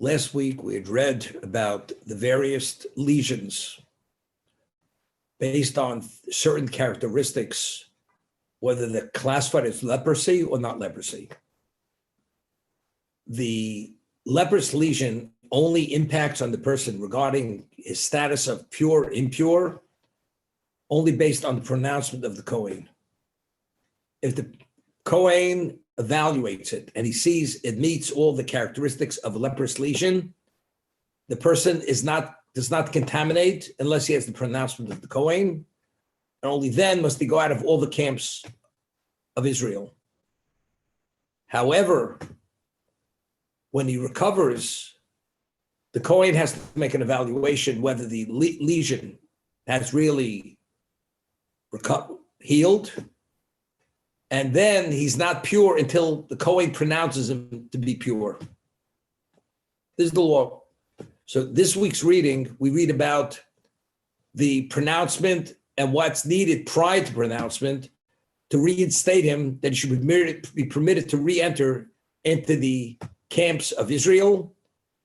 Last week, we had read about the various lesions based on certain characteristics, whether they're classified as leprosy or not leprosy. The leprous lesion only impacts on the person regarding his status of pure, impure, only based on the pronouncement of the Kohen. If the Kohen evaluates it and he sees it meets all the characteristics of a leprous lesion, the person does not contaminate unless he has the pronouncement of the Kohen, and only then must he go out of all the camps of Israel. However, when he recovers, the Kohen has to make an evaluation whether the lesion has really healed, and then he's not pure until the Kohen pronounces him to be pure. This is the law. So this week's reading, we read about the pronouncement and what's needed prior to pronouncement to reinstate him, that he should be permitted to re-enter into the camps of Israel,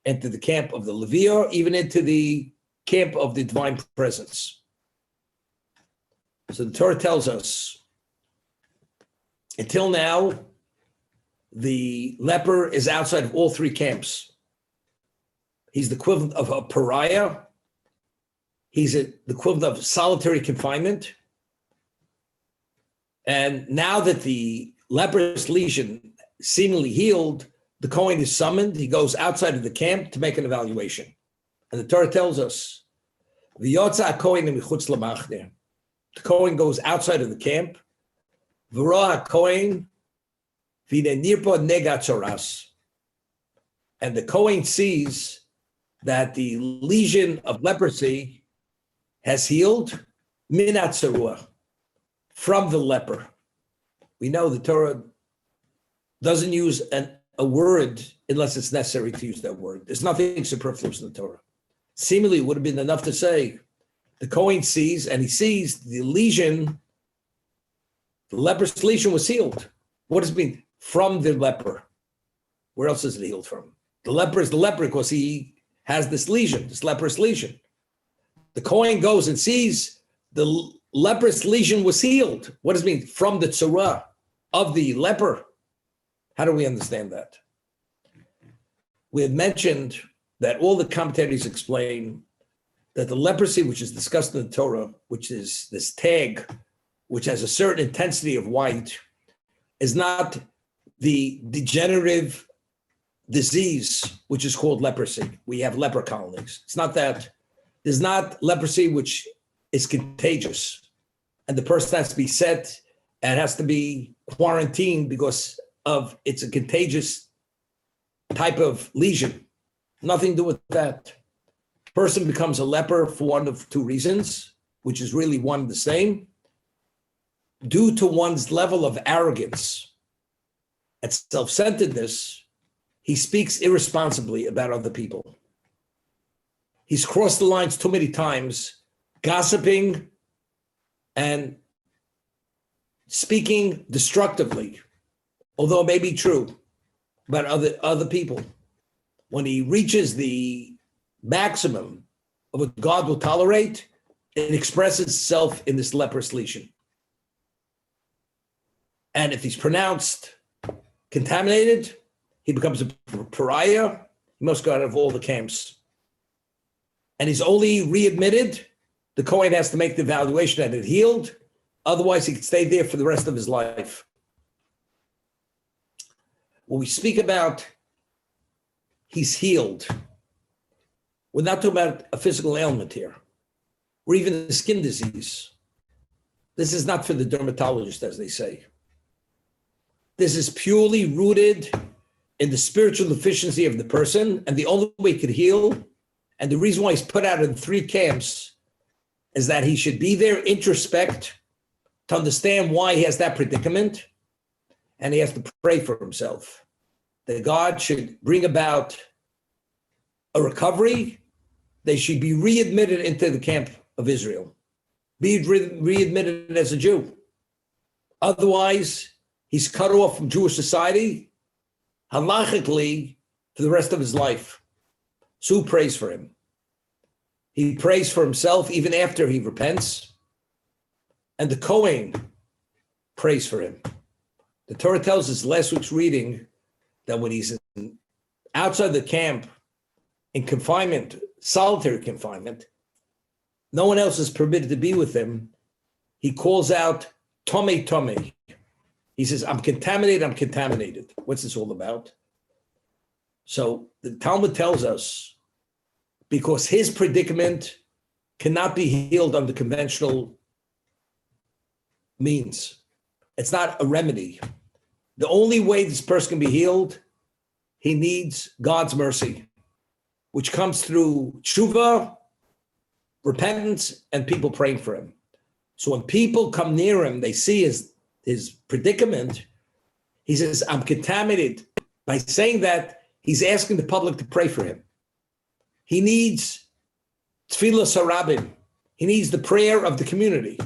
into the camp of the Leviah, even into the camp of the divine presence. So the Torah tells us, until now, the leper is outside of all three camps. He's the equivalent of a pariah. He's the equivalent of solitary confinement. And now that the leprous lesion seemingly healed, the Kohen is summoned. He goes outside of the camp to make an evaluation. And the Torah tells us, V'yotza Kohen michutz lamachne. The Kohen goes outside of the camp. V'roa Kohen v'ne nirpo negat tzoras. And the Kohen sees that the lesion of leprosy has healed minat tzarua, from the leper. We know the Torah doesn't use a word unless it's necessary to use that word. There's nothing superfluous in the Torah. Seemingly, it would have been enough to say the Kohen sees, and he sees the lesion, the leprous lesion was healed. What does it mean? From the leper. Where else is it healed from? The leper is the leper because he has this lesion, this leprous lesion. The Kohen goes and sees the leprous lesion was healed. What does it mean? From the tzara of the leper. How do we understand that? We had mentioned that all the commentators explain that the leprosy, which is discussed in the Torah, which is this tag, which has a certain intensity of white, is not the degenerative disease, which is called leprosy. We have leper colonies. It's not that. There's not leprosy, which is contagious, and the person has to be set and has to be quarantined because of it's a contagious type of lesion. Nothing to do with that. Person becomes a leper for one of two reasons, which is really one and the same. Due to one's level of arrogance and self-centeredness, he speaks irresponsibly about other people. He's crossed the lines too many times, gossiping and speaking destructively, although it may be true about other people. When he reaches the maximum of what God will tolerate, it expresses itself in this leprous lesion. And if he's pronounced contaminated, he becomes a pariah. He must go out of all the camps. And he's only readmitted. The Kohen has to make the evaluation that it healed. Otherwise, he could stay there for the rest of his life. When we speak about he's healed, we're not talking about a physical ailment here, or even a skin disease. This is not for the dermatologist, as they say. This is purely rooted in the spiritual deficiency of the person, and the only way he could heal, and the reason why he's put out in three camps, is that he should be there, introspect, to understand why he has that predicament, and he has to pray for himself, that God should bring about a recovery. They should be readmitted into the camp of Israel, be readmitted as a Jew. Otherwise, he's cut off from Jewish society, halachically, for the rest of his life. So who prays for him? He prays for himself even after he repents. And the Kohen prays for him. The Torah tells us last week's reading that when he's outside the camp in confinement, solitary confinement, no one else is permitted to be with him. He calls out, Tome, Tome. He says, I'm contaminated, I'm contaminated. What's this all about? So the Talmud tells us, because his predicament cannot be healed under conventional means. It's not a remedy. The only way this person can be healed, he needs God's mercy, which comes through tshuva, repentance, and people praying for him. So when people come near him, they see his predicament. He says, I'm contaminated. By saying that, he's asking the public to pray for him. He needs tefillas harabim. He needs the prayer of the community.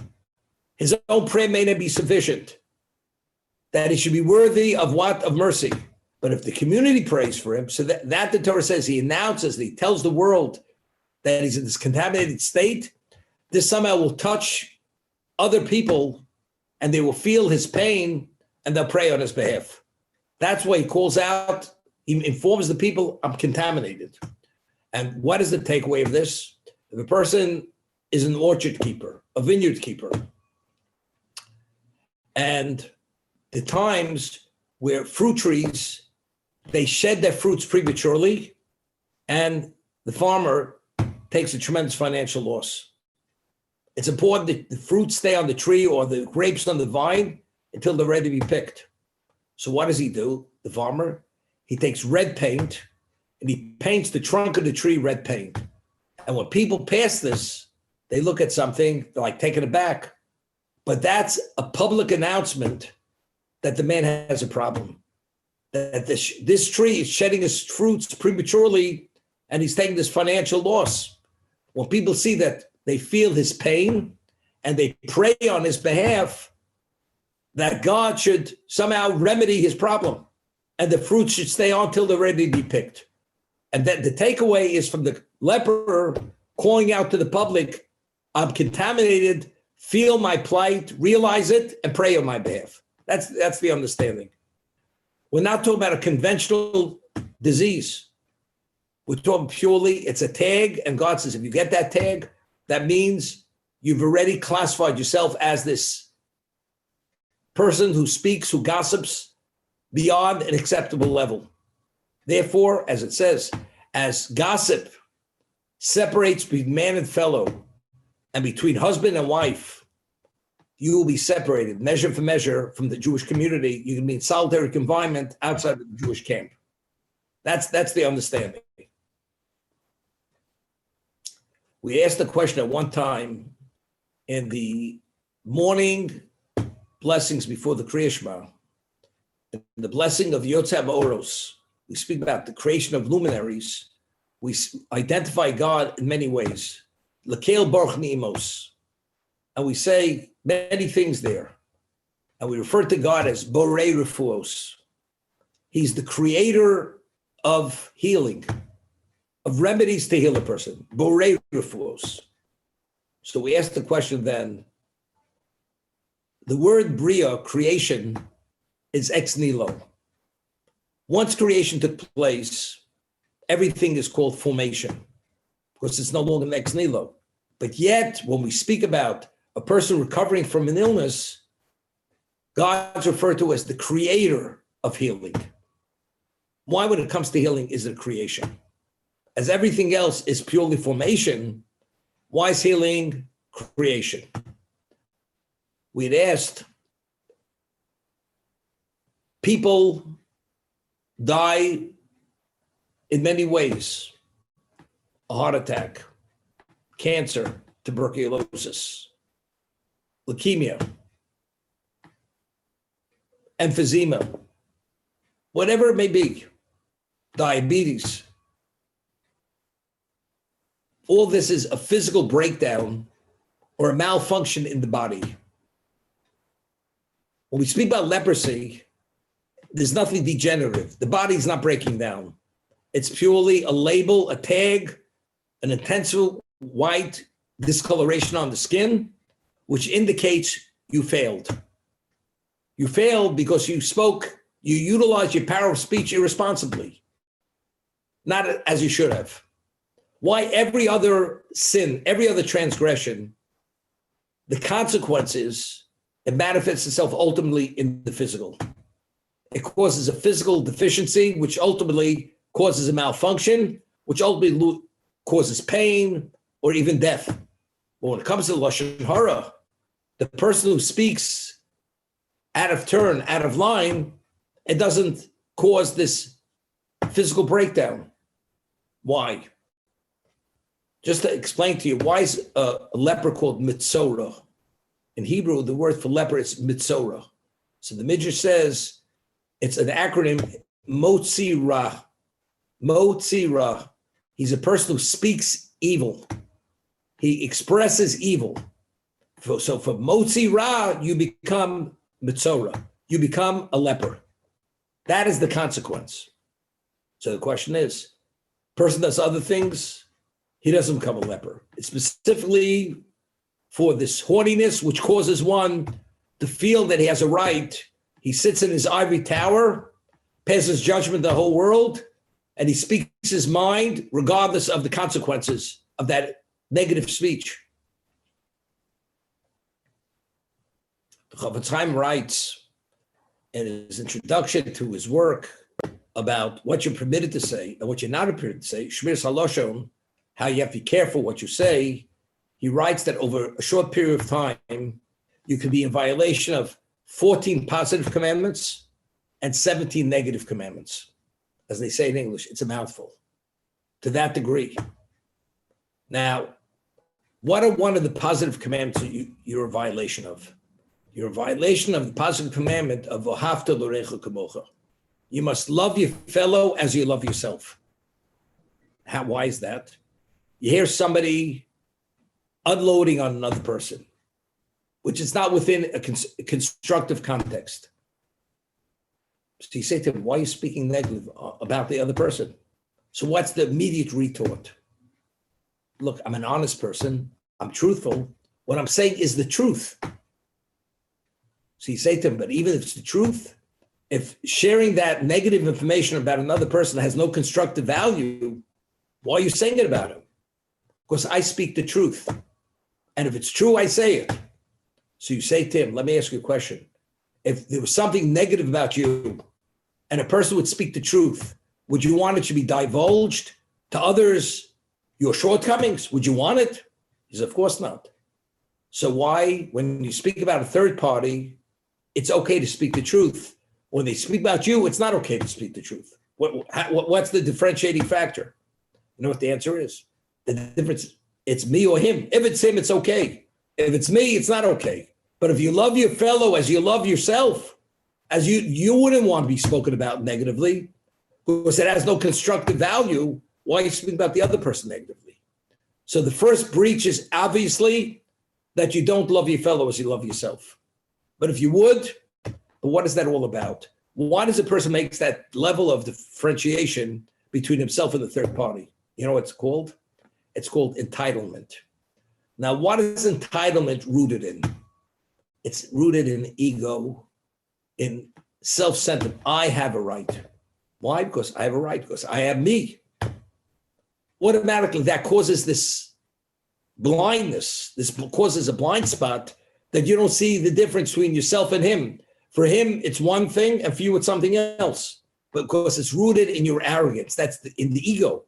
His own prayer may not be sufficient, that he should be worthy of what? Of mercy. But if the community prays for him, so that the Torah says, he announces, he tells the world that he's in this contaminated state, this somehow will touch other people and they will feel his pain and they'll pray on his behalf. That's why he calls out, he informs the people, I'm contaminated. And what is the takeaway of this? If a person is an orchard keeper, a vineyard keeper, and the times where fruit trees, they shed their fruits prematurely, and the farmer takes a tremendous financial loss. It's important that the fruits stay on the tree or the grapes on the vine until they're ready to be picked. So what does he do, the farmer? He takes red paint and he paints the trunk of the tree red paint. And when people pass this, they look at something, they're like taken aback. But that's a public announcement that the man has a problem. That this tree is shedding its fruits prematurely and he's taking this financial loss. When people see that, they feel his pain and they pray on his behalf that God should somehow remedy his problem and the fruits should stay on till they're ready to be picked. And then the takeaway is from the leper calling out to the public, I'm contaminated, feel my plight, realize it, and pray on my behalf. That's the understanding. We're not talking about a conventional disease. We're talking purely, it's a tag, and God says, if you get that tag, that means you've already classified yourself as this person who speaks, who gossips beyond an acceptable level. Therefore, as it says, as gossip separates between man and fellow and between husband and wife, you will be separated, measure for measure, from the Jewish community. You can be in solitary confinement outside of the Jewish camp. That's the understanding. We asked the question at one time in the morning blessings before the Kriya Shema, the blessing of Yotzei Ma'oros. We speak about the creation of luminaries. We identify God in many ways. L'keil baruch ni'imos. And we say many things there. And we refer to God as Borei Refuos. He's the creator of healing, of remedies to heal a person. Borei Refuos. So we ask the question then, the word Bria, creation, is ex nihilo. Once creation took place, everything is called formation, because it's no longer an ex nihilo. But yet, when we speak about a person recovering from an illness, God's referred to as the creator of healing. Why, when it comes to healing, is it creation? As everything else is purely formation, why is healing creation? We had asked, people die in many ways. A heart attack, cancer, tuberculosis, leukemia, emphysema, whatever it may be, diabetes. All this is a physical breakdown or a malfunction in the body. When we speak about leprosy, there's nothing degenerative. The body's not breaking down. It's purely a label, a tag, an intentional white discoloration on the skin, which indicates you failed. You failed because you utilized your power of speech irresponsibly, not as you should have. Why every other sin, every other transgression, the consequences, it manifests itself ultimately in the physical. It causes a physical deficiency, which ultimately causes a malfunction, which ultimately causes pain or even death. But when it comes to Lashon Hara, the person who speaks out of turn, out of line, it doesn't cause this physical breakdown. Why? Just to explain to you, why is a leper called mitzora? In Hebrew, the word for leper is mitzora. So the Midrash says it's an acronym, motzi ra. Motzi ra. He's a person who speaks evil. He expresses evil. So for motzi ra, you become mitzora. You become a leper. That is the consequence. So the question is, person does other things, he doesn't become a leper. It's specifically for this haughtiness, which causes one to feel that he has a right. He sits in his ivory tower, passes judgment on the whole world, and he speaks his mind regardless of the consequences of that negative speech. The Chofetz Chaim writes in his introduction to his work about what you're permitted to say and what you're not permitted to say, Shmiras HaLashon, how you have to be careful what you say. He writes that over a short period of time, you could be in violation of 14 positive commandments and 17 negative commandments. As they say in English, it's a mouthful to that degree. Now, what are one of the positive commandments that you're a violation of? You're a violation of the positive commandment of V'ahavta l'orecha kamocha. You must love your fellow as you love yourself. Why is that? You hear somebody unloading on another person, which is not within a constructive context. So you say to him, why are you speaking negative about the other person? So what's the immediate retort? Look, I'm an honest person. I'm truthful. What I'm saying is the truth. So you say to him, but even if it's the truth, if sharing that negative information about another person has no constructive value, why are you saying it about him? Because I speak the truth. And if it's true, I say it. So you say to him, let me ask you a question. If there was something negative about you and a person would speak the truth, would you want it to be divulged to others, your shortcomings? Would you want it? He says, of course not. So why, when you speak about a third party, it's okay to speak the truth. When they speak about you, it's not okay to speak the truth. What's the differentiating factor? You know what the answer is? The difference, it's me or him. If it's him, it's okay. If it's me, it's not okay. But if you love your fellow as you love yourself, as you wouldn't want to be spoken about negatively, because it has no constructive value, why are you speaking about the other person negatively? So the first breach is obviously that you don't love your fellow as you love yourself. But if you would, but what is that all about? Why does a person make that level of differentiation between himself and the third party? You know what it's called? It's called entitlement. Now, what is entitlement rooted in? It's rooted in ego, in self-centered. I have a right. Why? Because I have a right, because I am me. Automatically, that causes this blindness. This causes a blind spot that you don't see the difference between yourself and him. For him, it's one thing, and for you, it's something else. Because it's rooted in your arrogance. That's in the ego.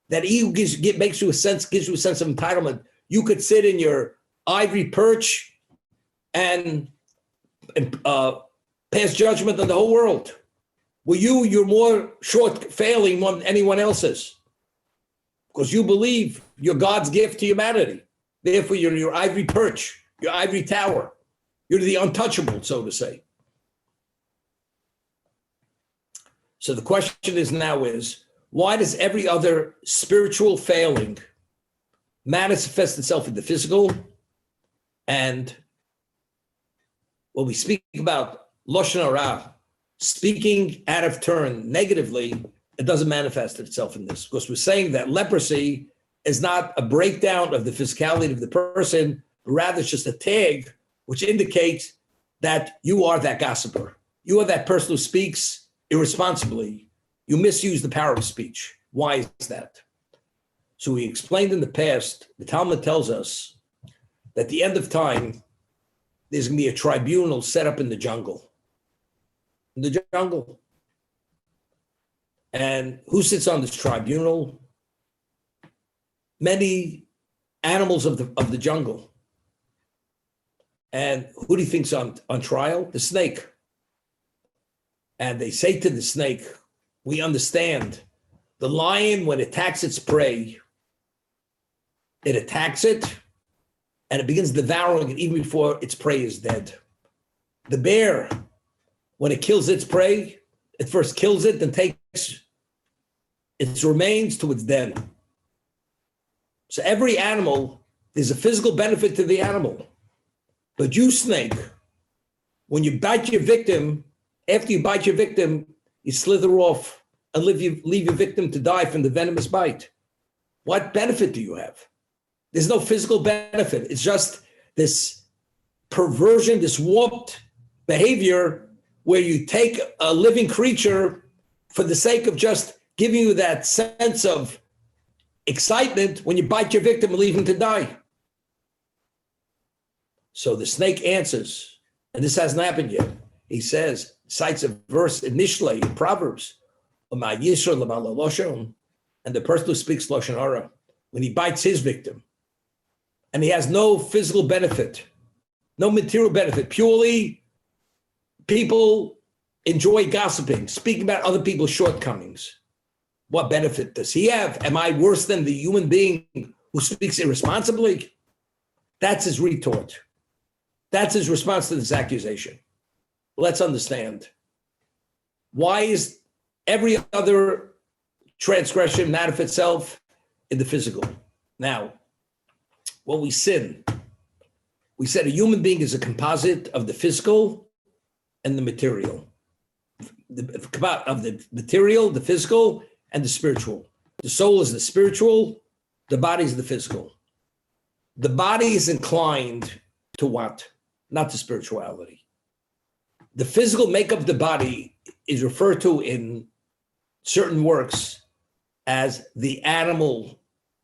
That ego gives you a sense of entitlement. You could sit in your ivory perch and pass judgment on the whole world. Well, you're more failing than anyone else is. Because you believe you're God's gift to humanity. Therefore, you're in your ivory perch, your ivory tower. You're the untouchable, so to say. So the question is why does every other spiritual failing manifest itself in the physical? And when we speak about Lashon Hara, speaking out of turn negatively, it doesn't manifest itself in this, because we're saying that leprosy is not a breakdown of the physicality of the person, but rather it's just a tag which indicates that you are that gossiper. You are that person who speaks irresponsibly. You misuse the power of speech. Why is that? So we explained in the past, the Talmud tells us that at the end of time, there's going to be a tribunal set up in the jungle. In the jungle. And who sits on this tribunal? Many animals of the jungle. And who do you think's on trial? The snake. And they say to the snake, we understand the lion, when it attacks its prey, it attacks it and it begins devouring it even before its prey is dead. The bear, when it kills its prey, it first kills it, then takes its remains to its den. So every animal, there's a physical benefit to the animal. But you, snake, when you bite your victim, after you bite your victim, you slither off and leave your victim to die from the venomous bite. What benefit do you have? There's no physical benefit. It's just this perversion, this warped behavior where you take a living creature for the sake of just giving you that sense of excitement when you bite your victim and leave him to die. So the snake answers, and this hasn't happened yet. He says, cites a verse initially in Proverbs, and the person who speaks Lashon Hara, when he bites his victim, and he has no physical benefit, no material benefit, purely people enjoy gossiping, speaking about other people's shortcomings. What benefit does he have? Am I worse than the human being who speaks irresponsibly? That's his retort. That's his response to this accusation. Let's understand. Why is every other transgression manifests itself in the physical? Now, when we sin, we said a human being is a composite of the physical and the material. Of the material, the physical, and the spiritual. The soul is the spiritual, the body is the physical. The body is inclined to what? Not to spirituality. The physical makeup of the body is referred to in certain works as the animal.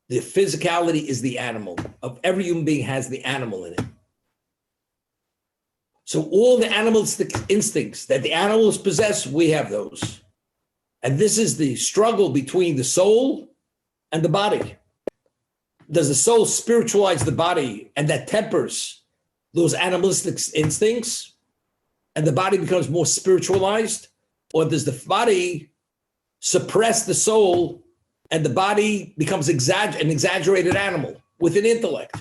The physicality is the animal. Of every human being has the animal in it. So all the animalistic instincts that the animals possess, we have those. And this is the struggle between the soul and the body. Does the soul spiritualize the body, and that tempers those animalistic instincts, and the body becomes more spiritualized? Or does the body suppress the soul, and the body becomes an exaggerated animal with an intellect?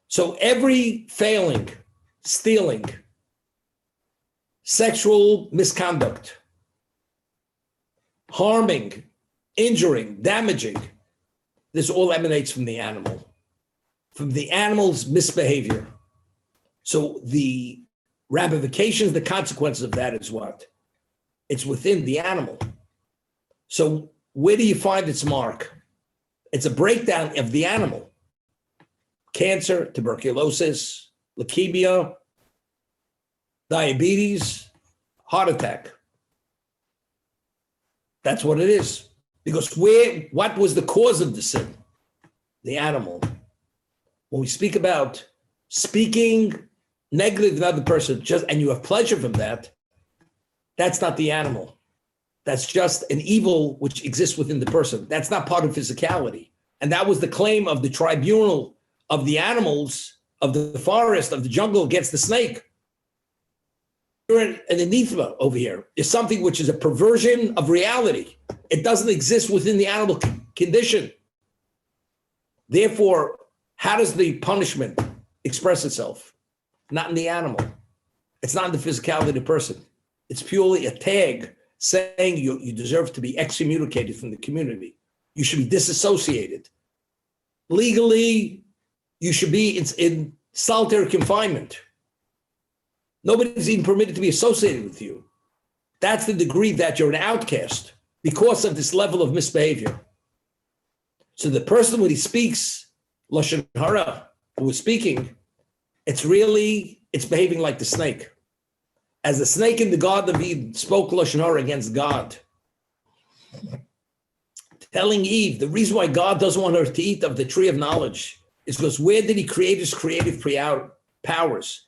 So every failing, stealing, sexual misconduct, harming, injuring, damaging, this all emanates from the animal's misbehavior. So the ramifications, the consequences of that is what? It's within the animal. So where do you find its mark? It's a breakdown of the animal. Cancer, tuberculosis, leukemia, diabetes, heart attack. That's what it is. Because what was the cause of the sin? The animal. When we speak about speaking negative to another person, and you have pleasure from that, that's not the animal. That's just an evil which exists within the person. That's not part of physicality. And that was the claim of the tribunal of the animals, of the forest, of the jungle against the snake. An anathema over here is something which is a perversion of reality. It doesn't exist within the animal condition. Therefore, how does the punishment express itself? Not in the animal. It's not in the physicality of the person. It's purely a tag saying you deserve to be excommunicated from the community. You should be disassociated. Legally, you should be in solitary confinement. Nobody's even permitted to be associated with you. That's the degree that you're an outcast because of this level of misbehavior. So the person, when he speaks Lashon Hara, who is speaking, it's behaving like the snake. As the snake in the Garden of Eden spoke Lashon Hara against God, telling Eve, the reason why God doesn't want her to eat of the tree of knowledge is because where did he create his creative powers?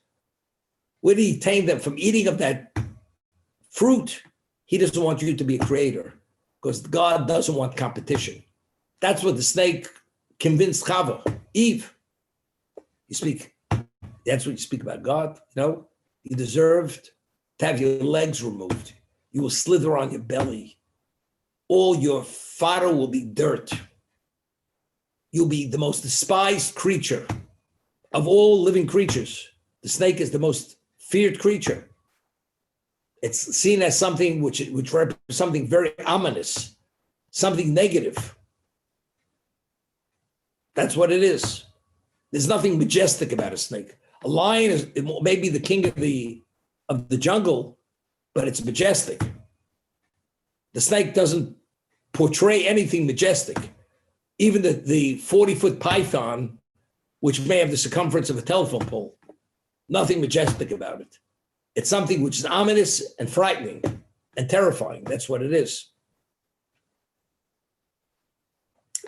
Where did he tame them? From eating of that fruit. He doesn't want you to be a creator because God doesn't want competition. That's what the snake convinced Chava, Eve. That's what you speak about God, you deserved to have your legs removed. You will slither on your belly. All your fodder will be dirt. You'll be the most despised creature of all living creatures. The snake is the most feared creature. It's seen as something which represents something very ominous, something negative. That's what it is. There's nothing majestic about a snake. A lion is maybe the king of the jungle, but it's majestic. The snake doesn't portray anything majestic. Even the 40-foot python, which may have the circumference of a telephone pole, nothing majestic about it. It's something which is ominous and frightening and terrifying. That's what it is.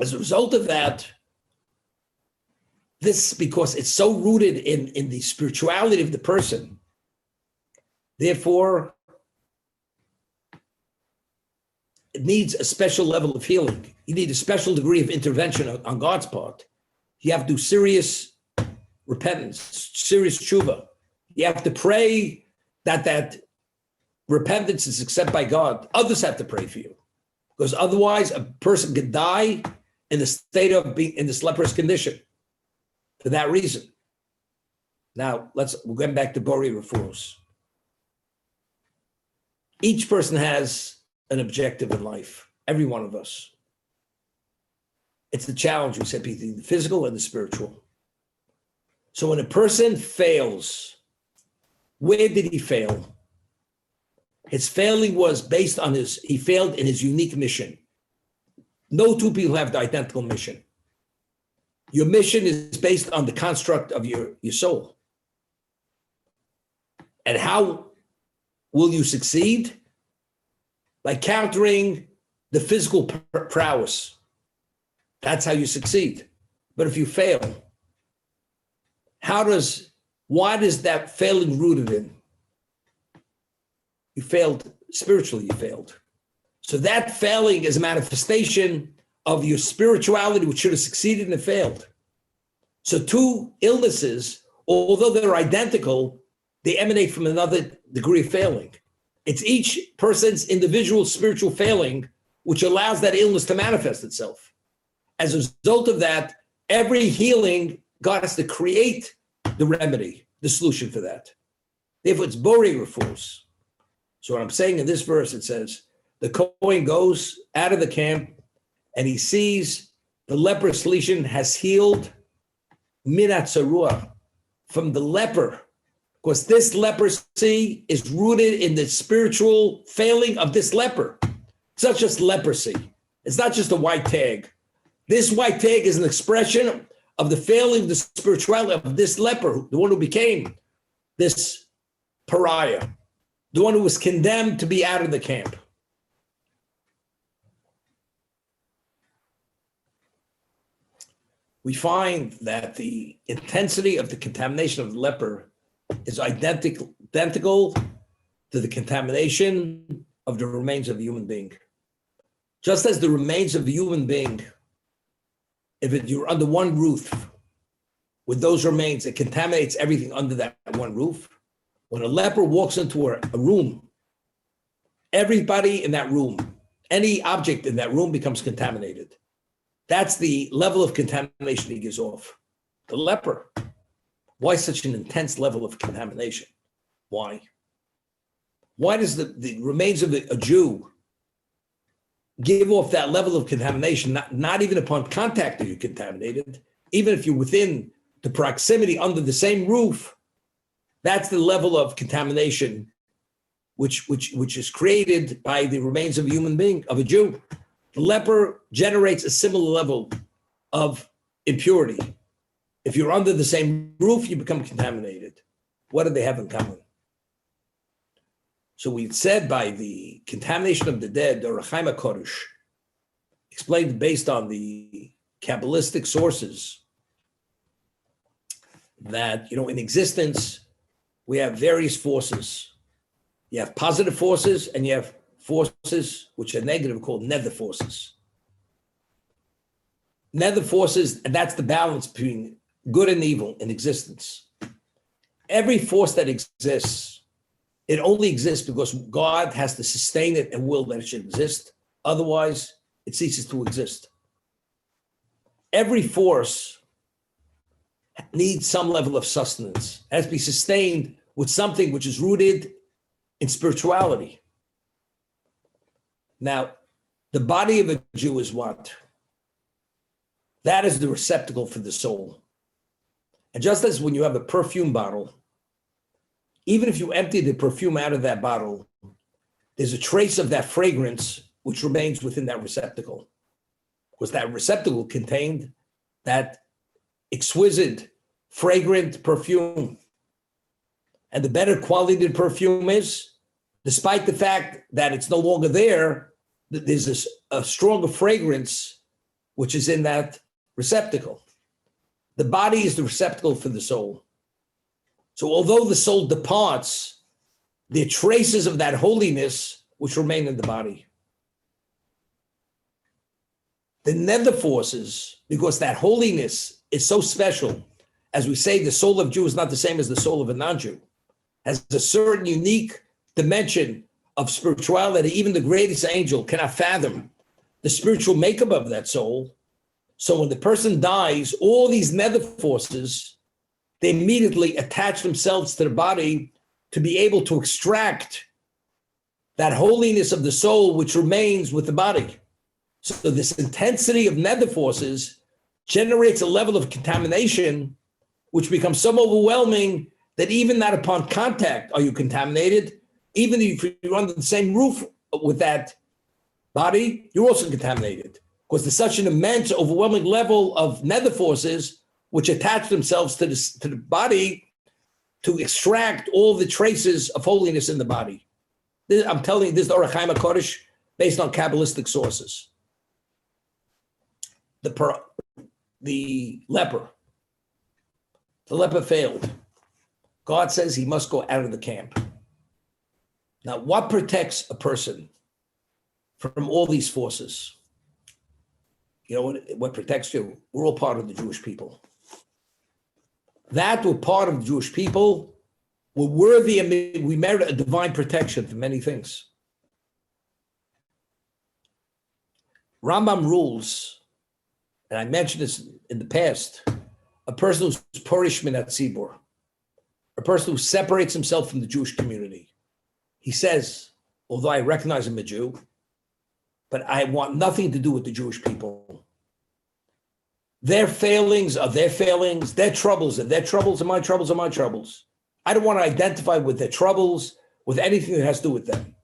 As a result of that, because it's so rooted in the spirituality of the person, therefore, it needs a special level of healing. You need a special degree of intervention on God's part. You have to do serious repentance, serious tshuva. You have to pray that repentance is accepted by God. Others have to pray for you, because otherwise a person could die in the state of being in this leprous condition for that reason. Now, we're going back to Bori Refuos. Each person has an objective in life, every one of us. It's the challenge, we said, between the physical and the spiritual. So when a person fails, where did he fail? His failing was based on he failed in his unique mission. No two people have the identical mission. Your mission is based on the construct of your soul. And how will you succeed? By countering the physical prowess. That's how you succeed. But if you fail, what is that failing rooted in? You failed spiritually, you failed. So that failing is a manifestation of your spirituality, which should have succeeded and failed. So two illnesses, although they're identical, they emanate from another degree of failing. It's each person's individual spiritual failing which allows that illness to manifest itself. As a result of that, every healing, God has to create the remedy, the solution for that. Therefore, it's Bori Refuos. So what I'm saying in this verse, it says, the Kohen goes out of the camp and he sees the leprous lesion has healed Minat Sarua, from the leper, because this leprosy is rooted in the spiritual failing of this leper. It's not just leprosy. It's not just a white tag. This white tag is an expression of the failing of the spirituality of this leper, the one who became this pariah, the one who was condemned to be out of the camp. We find that the intensity of the contamination of the leper is identical to the contamination of the remains of a human being. Just as the remains of a human being, you're under one roof with those remains, it contaminates everything under that one roof. When a leper walks into a room, everybody in that room, any object in that room becomes contaminated. That's the level of contamination he gives off. The leper. Why such an intense level of contamination? Why? Why does the remains of a Jew give off that level of contamination? Not even upon contact are you contaminated. Even if you're within the proximity under the same roof, that's the level of contamination which is created by the remains of a human being, of a Jew. The leper generates a similar level of impurity. If you're under the same roof, you become contaminated. What do they have in common? So we said by the contamination of the dead, or Chaim HaKodesh, explained based on the Kabbalistic sources, that, in existence, we have various forces. You have positive forces and you have forces which are negative, called nether forces. Nether forces, and that's the balance between good and evil in existence. Every force that exists, it only exists because God has to sustain it and will that it should exist. Otherwise, it ceases to exist. Every force needs some level of sustenance. It has to be sustained with something which is rooted in spirituality. Now, the body of a Jew is what? That is the receptacle for the soul. And just as when you have a perfume bottle, even if you empty the perfume out of that bottle, there's a trace of that fragrance which remains within that receptacle. Because that receptacle contained that exquisite, fragrant perfume. And the better quality the perfume is, despite the fact that it's no longer there, there's a stronger fragrance which is in that receptacle. The body is the receptacle for the soul. So although the soul departs, there are traces of that holiness which remain in the body. The nether forces, because that holiness is so special, as we say, the soul of a Jew is not the same as the soul of a non-Jew, has a certain unique dimension of spirituality even the greatest angel cannot fathom the spiritual makeup of that soul. So when the person dies, all these nether forces, they immediately attach themselves to the body to be able to extract that holiness of the soul which remains with the body. So this intensity of nether forces generates a level of contamination which becomes so overwhelming that even not upon contact are you contaminated. Even if you're under the same roof with that body, you're also contaminated, because there's such an immense, overwhelming level of nether forces which attach themselves to the body to extract all the traces of holiness in the body. I'm telling you, this is the Orach Chaim HaKodesh based on Kabbalistic sources. The leper failed. God says he must go out of the camp. Now, what protects a person from all these forces? You know what protects you? We're all part of the Jewish people. That we're part of the Jewish people, we're worthy and we merit a divine protection for many things. Rambam rules, and I mentioned this in the past, a person who's porish min hatzibur, a person who separates himself from the Jewish community. He says, although I recognize I'm a Jew, but I want nothing to do with the Jewish people. Their failings are their failings, their troubles are their troubles, and my troubles are my troubles. I don't want to identify with their troubles, with anything that has to do with them.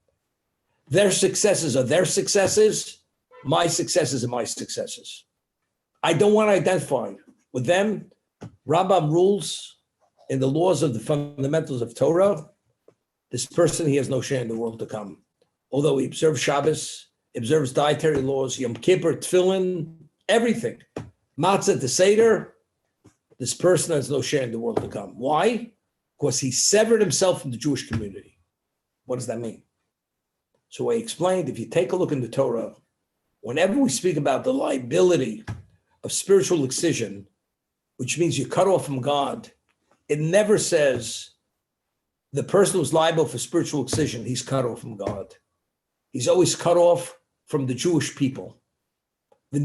Their successes are their successes, my successes are my successes. I don't want to identify with them. Rambam rules in the laws of the fundamentals of Torah, this person, he has no share in the world to come. Although he observes Shabbos, observes dietary laws, Yom Kippur, Tefillin, everything. Matzah to Seder, this person has no share in the world to come. Why? Because he severed himself from the Jewish community. What does that mean? So I explained, if you take a look in the Torah, whenever we speak about the liability of spiritual excision, which means you cut off from God, it never says the person who's liable for spiritual excision, he's cut off from God. He's always cut off from the Jewish people. You're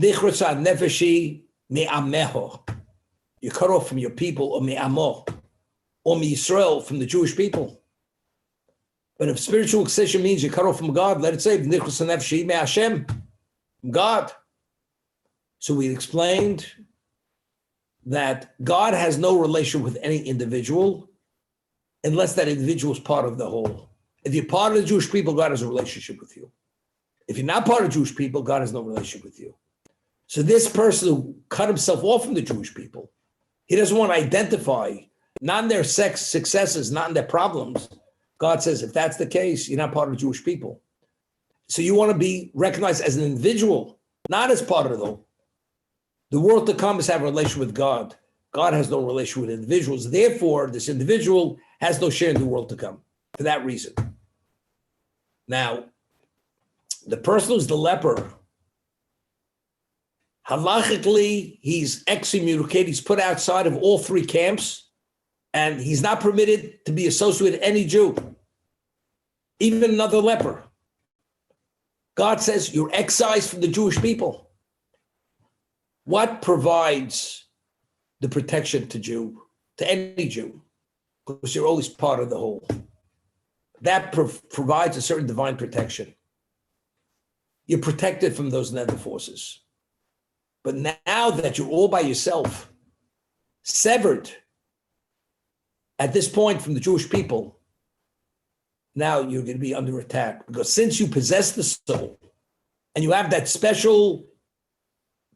cut off from your people, or me'amo, or Yisrael, from the Jewish people. But if spiritual excision means you're cut off from God, let it say, from God. So we explained that God has no relation with any individual unless that individual is part of the whole. If you're part of the Jewish people, God has a relationship with you. If you're not part of the Jewish people, God has no relationship with you. So this person who cut himself off from the Jewish people, he doesn't want to identify, not in their successes, not in their problems. God says, if that's the case, you're not part of the Jewish people. So you want to be recognized as an individual, not as part of the world to come is have a relation with God. God has no relation with individuals. Therefore, this individual has no share in the world to come for that reason. Now, the person who's the leper, halachically, he's excommunicated. He's put outside of all three camps, and he's not permitted to be associated with any Jew, even another leper. God says you're excised from the Jewish people. What provides the protection to any Jew? Because you're always part of the whole. That provides a certain divine protection. You're protected from those nether forces. But now that you're all by yourself, severed at this point from the Jewish people, now you're going to be under attack. Because since you possess the soul and you have that special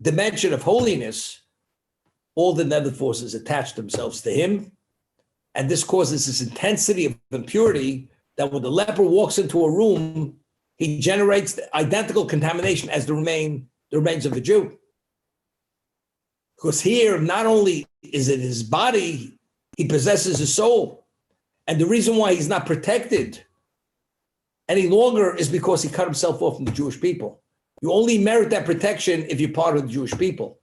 dimension of holiness, all the nether forces attach themselves to him. And this causes this intensity of impurity that when the leper walks into a room, he generates the identical contamination as the remains of the Jew. Because here, not only is it his body, he possesses his soul. And the reason why he's not protected any longer is because he cut himself off from the Jewish people. You only merit that protection if you're part of the Jewish people.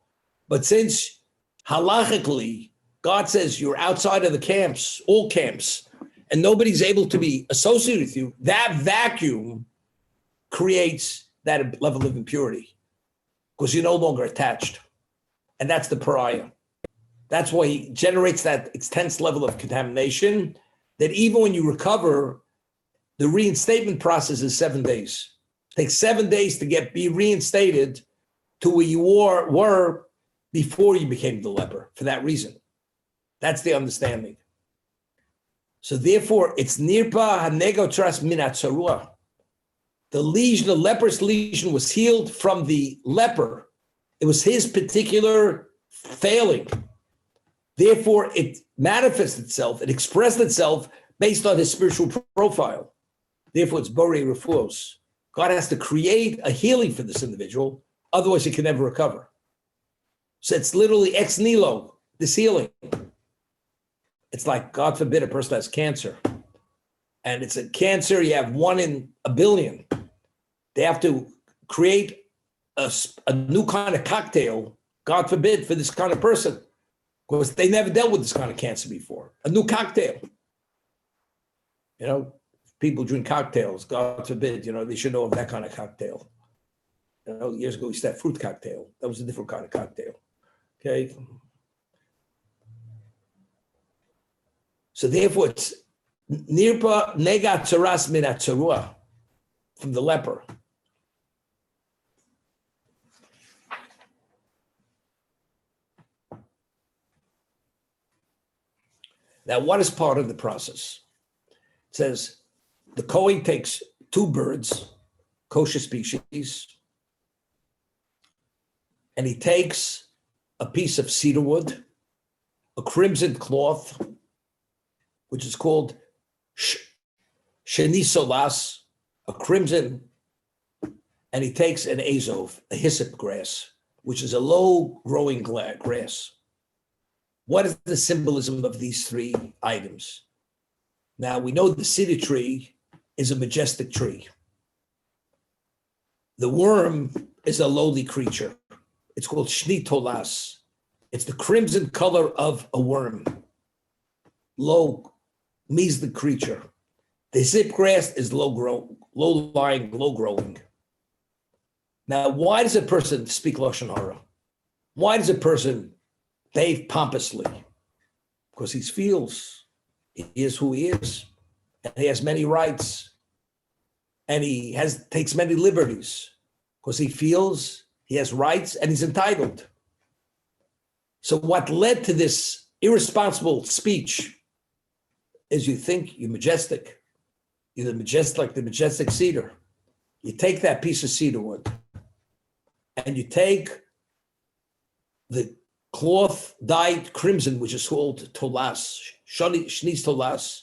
But since halachically, God says you're outside of the camps, all camps, and nobody's able to be associated with you, that vacuum creates that level of impurity because you're no longer attached. And that's the pariah. That's why he generates that intense level of contamination that even when you recover, the reinstatement process is 7 days. It takes 7 days to be reinstated to where you were before you became the leper, for that reason. That's the understanding. So therefore, it's nirpa hanegotras minat tzarua. The lesion, the leper's lesion was healed from the leper. It was his particular failing. Therefore, it manifested itself, it expressed itself based on his spiritual profile. Therefore, it's borei refuos. God has to create a healing for this individual, otherwise he can never recover. So it's literally ex nihilo, this healing. It's like, God forbid, a person has cancer. And it's a cancer, you have 1 in a billion. They have to create a new kind of cocktail, God forbid, for this kind of person. Because they never dealt with this kind of cancer before. A new cocktail. You know, people drink cocktails, God forbid, they should know of that kind of cocktail. Years ago, we used to have fruit cocktail. That was a different kind of cocktail. Okay. So therefore, it's nirpa nega tzaras minat tzarua, from the leper. Now, what is part of the process? It says the Kohen takes 2 birds, kosher species, and he takes a piece of cedar wood, a crimson cloth, which is called shenisolas, a crimson, and he takes an azov, a hyssop grass, which is a low-growing grass. What is the symbolism of these 3 items? Now, we know the cedar tree is a majestic tree. The worm is a lowly creature. It's called shnitolas. It's the crimson color of a worm. Low, measly creature. The zip grass is low-lying, low-growing. Now, why does a person speak Lashon Hara? Why does a person behave pompously? Because he feels he is who he is, and he has many rights, and he takes many liberties, because he feels he has rights and he's entitled. So what led to this irresponsible speech is you think you're majestic, You're the majestic cedar. You take that piece of cedar wood and you take the cloth dyed crimson, which is called tolas, shnis tolas.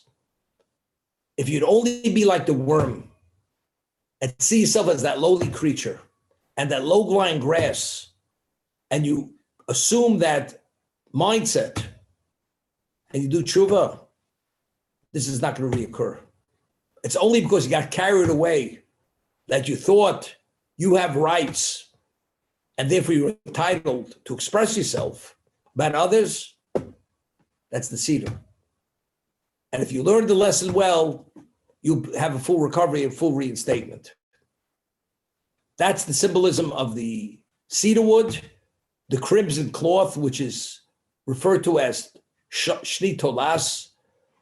If you'd only be like the worm and see yourself as that lowly creature and that low-lying grass, and you assume that mindset and you do tshuva, this is not going to reoccur. It's only because you got carried away that you thought you have rights and therefore you're entitled to express yourself about others. That's the cedar. And if you learn the lesson well, you have a full recovery and full reinstatement. That's the symbolism of the cedar wood, the crimson cloth, which is referred to as shni tolas,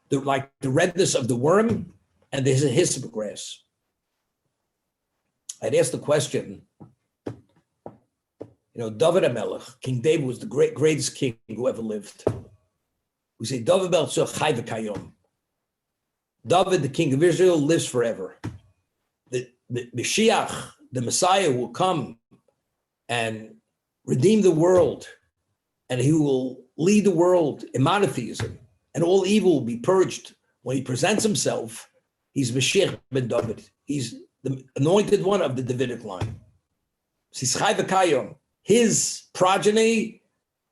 like the redness of the worm, and there's a hyssop grass. I'd ask the question, David HaMelech, King David was the greatest king who ever lived. We say, David chai v'kayom. David, the king of Israel, lives forever. The Mashiach, the Messiah, will come and redeem the world, and he will lead the world in monotheism, and all evil will be purged. When he presents himself, he's Mashiach ben David. He's the anointed one of the Davidic line. His progeny,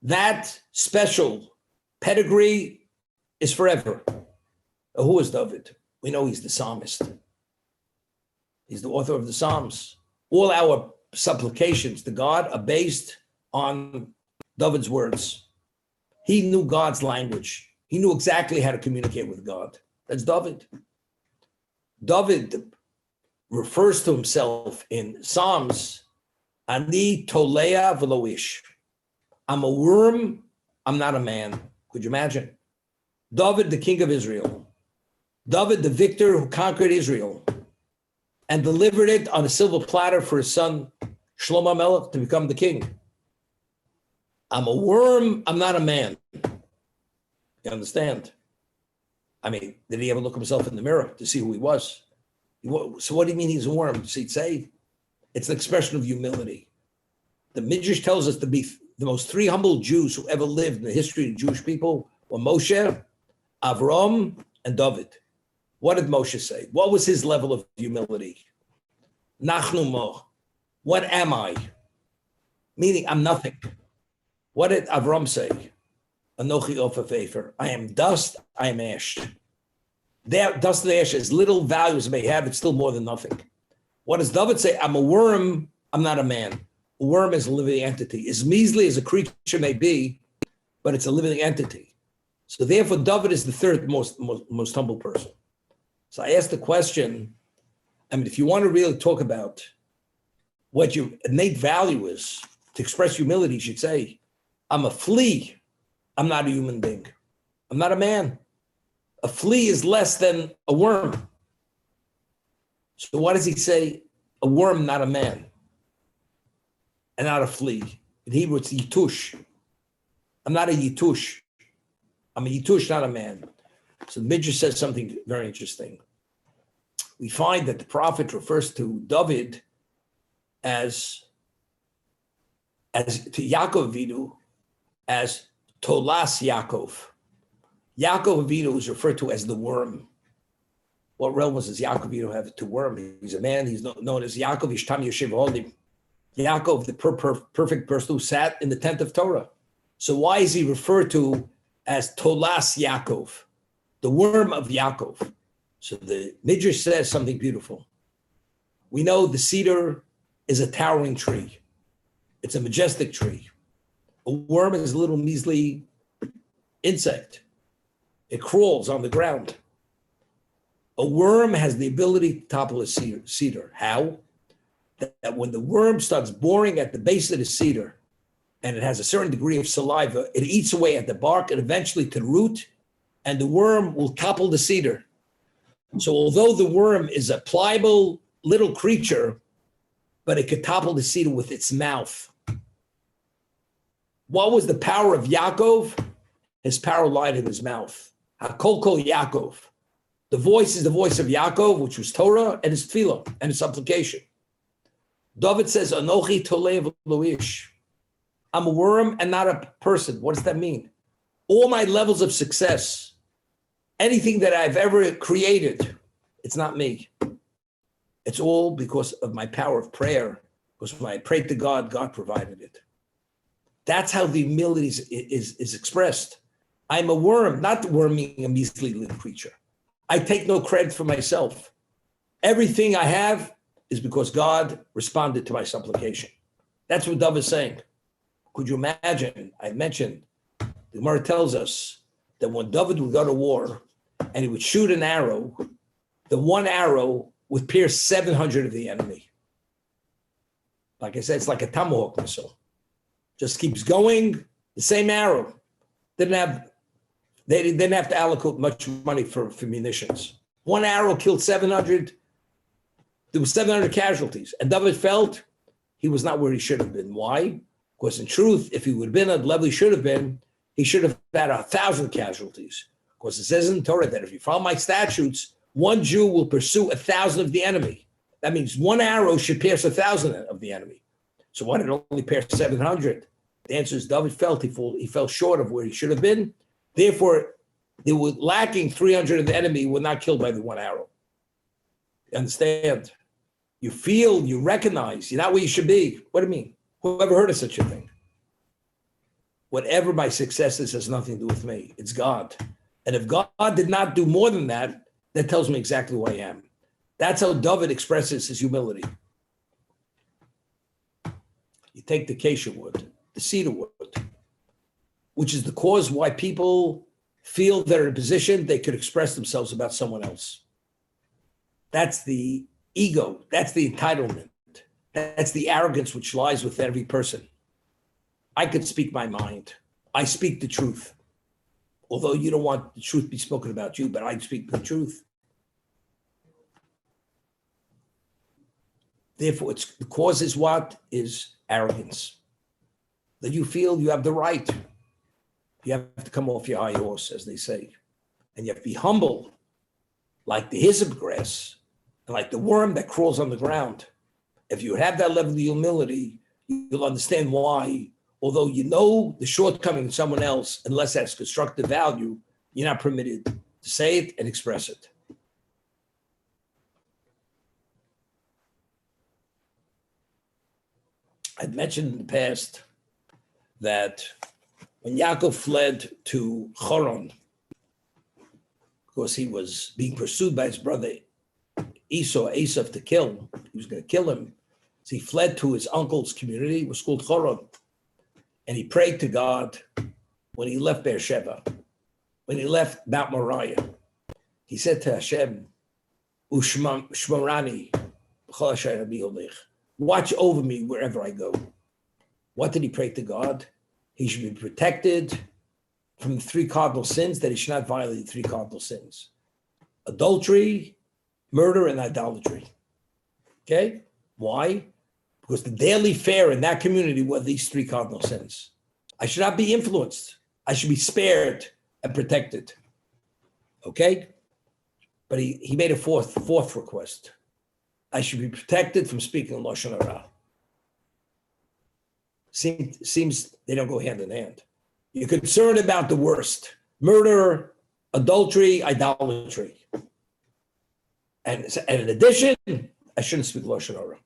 that special pedigree, is forever. Who is David? We know he's the psalmist. He's the author of the Psalms. All our supplications to God are based on David's words. He knew God's language. He knew exactly how to communicate with God. That's David. David refers to himself in Psalms, Ani tolea v'lo ish. I'm a worm, I'm not a man. Could you imagine? David, the king of Israel. David, the victor who conquered Israel and delivered it on a silver platter for his son, Shlomo Melech, to become the king. I'm a worm, I'm not a man. You understand? I mean, did he ever look himself in the mirror to see who he was? So what do you mean he's a worm? Does he say? It's an expression of humility. The Midrash tells us to be the most three humble Jews who ever lived in the history of the Jewish people were Moshe, Avram, and David. What did Moshe say? What was his level of humility? Nachnu mo. What am I? Meaning, I'm nothing. What did Avram say? Anochi ofaf efer. I am dust, I am ash. Dust and ash, as little value as it may have, it's still more than nothing. What does David say? I'm a worm, I'm not a man. A worm is a living entity. As measly as a creature may be, but it's a living entity. So therefore, David is the third most humble person. So I asked the question, if you want to really talk about what your innate value is, to express humility, you should say, I'm a flea, I'm not a human being. I'm not a man. A flea is less than a worm. So what does he say? A worm, not a man, and not a flea. In Hebrew, it's yitush. I'm not a yitush. I'm a yitush, not a man. So the Midrash says something very interesting. We find that the prophet refers to David as to Yaakov Avinu as Tolas Yaakov. Yaakov Avinu is referred to as the worm. What relevance does Yaakov Avinu have to worm? He's a man. He's known as Yaakov Ishtam Yoshev Holim. Yaakov, the perfect person who sat in the tent of Torah. So why is he referred to as Tolas Yaakov, the worm of Yaakov? So the Midrash says something beautiful. We know the cedar is a towering tree. It's a majestic tree. A worm is a little measly insect. It crawls on the ground. A worm has the ability to topple a cedar. How? That when the worm starts boring at the base of the cedar, and it has a certain degree of saliva, it eats away at the bark and eventually to the root, and the worm will topple the cedar. So although the worm is a pliable little creature, but it could topple the cedar with its mouth. What was the power of Yaakov? His power lied in his mouth. Hakol kol Yaakov. The voice is the voice of Yaakov, which was Torah, and his tefillah, and his supplication. David says, Anochi tolev loish. I'm a worm and not a person. What does that mean? All my levels of success, anything that I've ever created, it's not me. It's all because of my power of prayer. Because when I prayed to God, God provided it. That's how the humility is expressed. I'm a worm, not the worm being a measly little creature. I take no credit for myself. Everything I have is because God responded to my supplication. That's what David is saying. Could you imagine? I mentioned, the Gemara tells us that when David would go to war and he would shoot an arrow, the one arrow would pierce 700 of the enemy. Like I said, it's like a tomahawk missile. Just keeps going, the same arrow. They didn't have to allocate much money for munitions. One arrow killed 700. There were 700 casualties. And David felt he was not where he should have been. Why? Because in truth, if he would have been at the level he should have been, he should have had 1,000 casualties. Because it says in Torah that if you follow my statutes, one Jew will pursue 1,000 of the enemy. That means one arrow should pierce 1,000 of the enemy. So why did it only pierce 700? The answer is David felt he fell short of where he should have been. Therefore, they were lacking 300 of the enemy were not killed by the one arrow. You understand? You feel, you recognize, you're not where you should be. What do you mean? Who ever heard of such a thing? Whatever my success is has nothing to do with me. It's God. And if God did not do more than that, that tells me exactly who I am. That's how David expresses his humility. You take the acacia wood, the cedar wood, which is the cause why people feel they're in a position they could express themselves about someone else. That's the ego. That's the entitlement. That's the arrogance which lies with every person. I could speak my mind. I speak the truth. Although you don't want the truth to be spoken about you, but I speak the truth. Therefore, the cause is what? Is arrogance. That you feel you have the right. You have to come off your high horse, as they say. And you have to be humble, like the hyssop grass, and like the worm that crawls on the ground. If you have that level of humility, you'll understand why, although you know the shortcoming of someone else, unless that's constructive value, you're not permitted to say it and express it. I'd mentioned in the past that when Yaakov fled to Choron, because he was being pursued by his brother Esav to kill, he was going to kill him. So he fled to his uncle's community, it was called Choron. And he prayed to God when he left Beersheba, when he left Mount Moriah. He said to Hashem, Ushmorani, watch over me wherever I go. What did he pray to God? He should be protected from the three cardinal sins, that he should not violate the three cardinal sins: adultery, murder, and idolatry. Okay? Why? Because the daily fare in that community were these three cardinal sins. I should not be influenced. I should be spared and protected. Okay? But he made a fourth request. I should be protected from speaking Lashon Hara. Seems they don't go hand in hand. You're concerned about the worst: murder, adultery, idolatry. And in addition, I shouldn't speak Lashon Hara.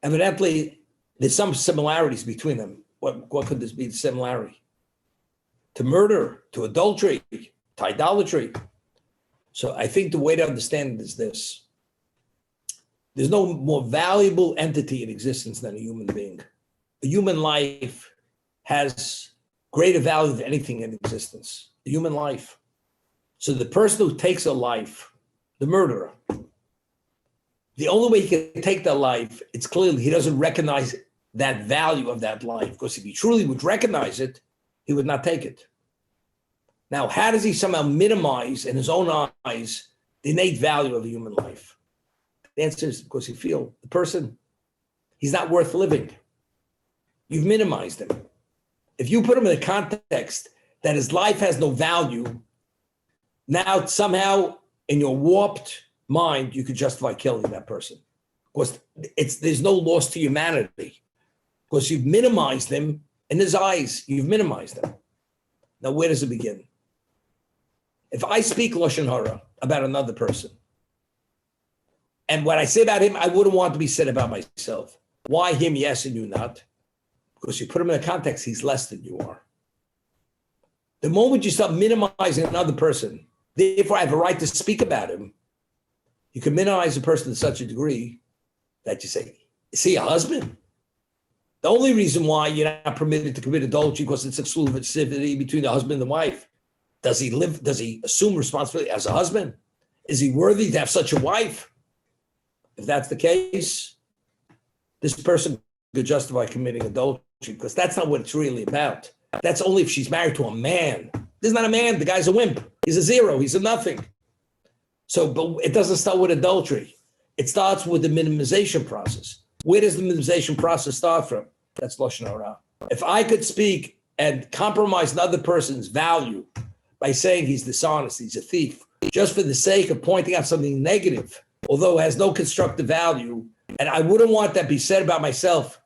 Evidently, there's some similarities between them. What could this be the similarity? To murder, to adultery, to idolatry. So I think the way to understand it is this. There's no more valuable entity in existence than a human being. A human life has greater value than anything in existence. The human life. So the person who takes a life, the murderer, the only way he can take that life, it's clearly he doesn't recognize that value of that life. Because if he truly would recognize it, he would not take it. Now, how does he somehow minimize in his own eyes the innate value of a human life? The answer is because you feel the person, he's not worth living. You've minimized him. If you put him in a context that his life has no value, Now, somehow, in your warped mind, you could justify killing that person. Because there's no loss to humanity. Because you've minimized them in his eyes. You've minimized them. Now, where does it begin? If I speak Lashon Hara about another person, and what I say about him, I wouldn't want to be said about myself. Why him, yes, and you not? Because you put him in a context, he's less than you are. The moment you start minimizing another person, therefore I have a right to speak about him, you can minimize a person to such a degree that you say, is he a husband? The only reason why you're not permitted to commit adultery because it's exclusivity between the husband and the wife. Does he assume responsibility as a husband? Is he worthy to have such a wife? If that's the case, this person could justify committing adultery because that's not what it's really about. That's only if she's married to a man. This is not a man. The guy's a wimp. He's a zero. He's a nothing. So, but it doesn't start with adultery. It starts with the minimization process. Where does the minimization process start from? That's Lashon Hara. If I could speak and compromise another person's value by saying he's dishonest, he's a thief, just for the sake of pointing out something negative, although it has no constructive value, and I wouldn't want that be said about myself,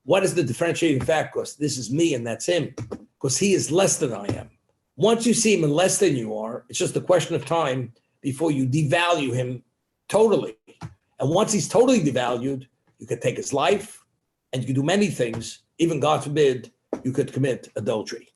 what is the differentiating factor? Because this is me and that's him, because he is less than I am. Once you see him less than you are, it's just a question of time before you devalue him totally. And once he's totally devalued, you could take his life and you could do many things. Even, God forbid, you could commit adultery.